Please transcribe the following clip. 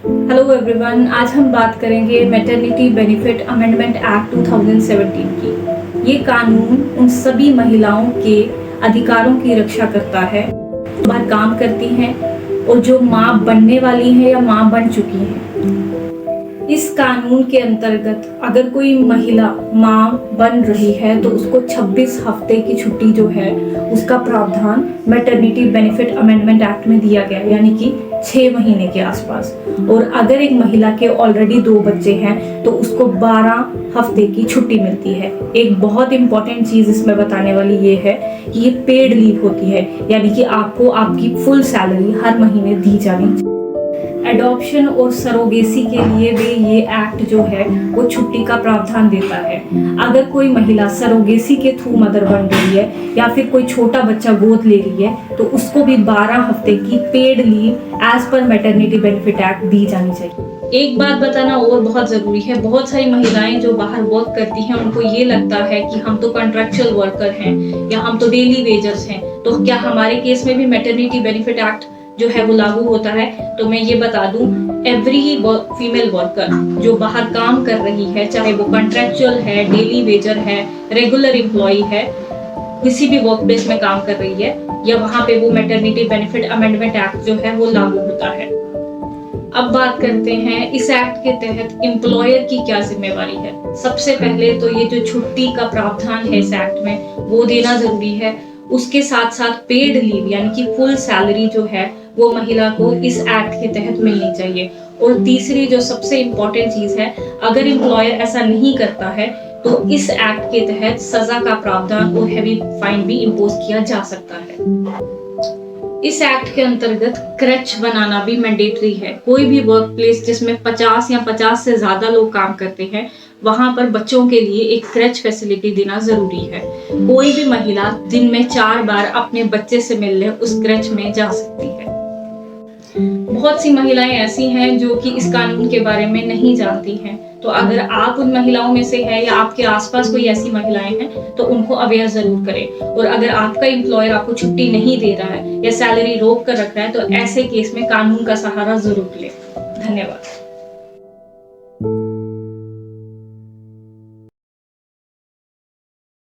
Hello everyone, आज हम बात करेंगे मैटरनिटी बेनिफिट अमेंडमेंट एक्ट 2017 की। ये कानून उन सभी महिलाओं के अधिकारों की रक्षा करता है जो बाहर काम करती हैं और जो माँ बनने वाली हैं या माँ बन चुकी हैं। इस कानून के अंतर्गत अगर कोई महिला माँ बन रही है तो उसको 26 हफ्ते की छुट्टी जो है उसका प्रावधान मैटरनिटी बेनिफिट अमेंडमेंट एक्ट में दिया गया, यानी कि 6 महीने के आसपास। और अगर एक महिला के ऑलरेडी 2 बच्चे हैं तो उसको 12 हफ्ते की छुट्टी मिलती है। एक बहुत इंपॉर्टेंट चीज़ इसमें बताने वाली ये है कि ये पेड लीव होती है, यानी कि आपको आपकी फुल सैलरी हर महीने दी जानी चाहिए। एडॉप्शन और सरोगेसी के लिए भी ये एक्ट जो है वो छुट्टी का प्रावधान देता है। अगर कोई महिला सरोगेसी के थ्रू मदर बन रही है या फिर कोई छोटा बच्चा गोद ले रही है तो उसको भी 12 हफ्ते की paid leave as per maternity benefit act दी जानी चाहिए। एक बात बताना और बहुत ज़रूरी है, बहुत सारी महिलाएं जो बाहर वर्क करती हैं उनको ये लगता है कि हम तो कॉन्ट्रैक्चुअल वर्कर हैं या हम तो डेली वेजर्स हैं, तो क्या हमारे केस में भी मैटरनिटी बेनिफिट एक्ट जो है वो लागू होता है? तो मैं ये बता दूं, एवरी फीमेल वर्कर जो बाहर काम कर रही है, चाहे वो कॉन्ट्रैक्चुअल है, डेली वेजर है, रेगुलर एम्प्लॉय है, किसी भी वर्क प्लेस में काम कर रही है, या वहां पे वो मैटरनिटी बेनिफिट अमेंडमेंट एक्ट जो है वो लागू होता है। अब बात करते हैं इस एक्ट के तहत एम्प्लॉयर की क्या जिम्मेवारी है। सबसे पहले तो ये जो छुट्टी का प्रावधान है इस एक्ट में वो देना जरूरी है। उसके साथ साथ पेड लीव यानी कि फुल सैलरी जो है वो महिला को इस एक्ट के तहत मिलनी चाहिए। और तीसरी जो सबसे इम्पोर्टेंट चीज है, अगर एम्प्लॉयर ऐसा नहीं करता है तो इस एक्ट के तहत सजा का प्रावधान और हैवी फाइन भी इम्पोज किया जा सकता है। इस एक्ट के अंतर्गत क्रच बनाना भी मैंडेटरी है। कोई भी वर्क प्लेस जिसमें 50 या 50 से ज्यादा लोग काम करते हैं वहां पर बच्चों के लिए एक क्रच फैसिलिटी देना जरूरी है। कोई भी महिला दिन में 4 बार अपने बच्चे से मिलने उस क्रच में जा सकती है। बहुत सी महिलाएं ऐसी हैं जो कि इस कानून के बारे में नहीं जानती हैं, तो अगर आप उन महिलाओं में से हैं या आपके आसपास कोई ऐसी महिलाएं हैं तो उनको अवेयर जरूर करें। और अगर आपका एम्प्लॉयर आपको छुट्टी नहीं दे रहा है या सैलरी रोक कर रख रहा है तो ऐसे केस में कानून का सहारा जरूर लें। धन्यवाद।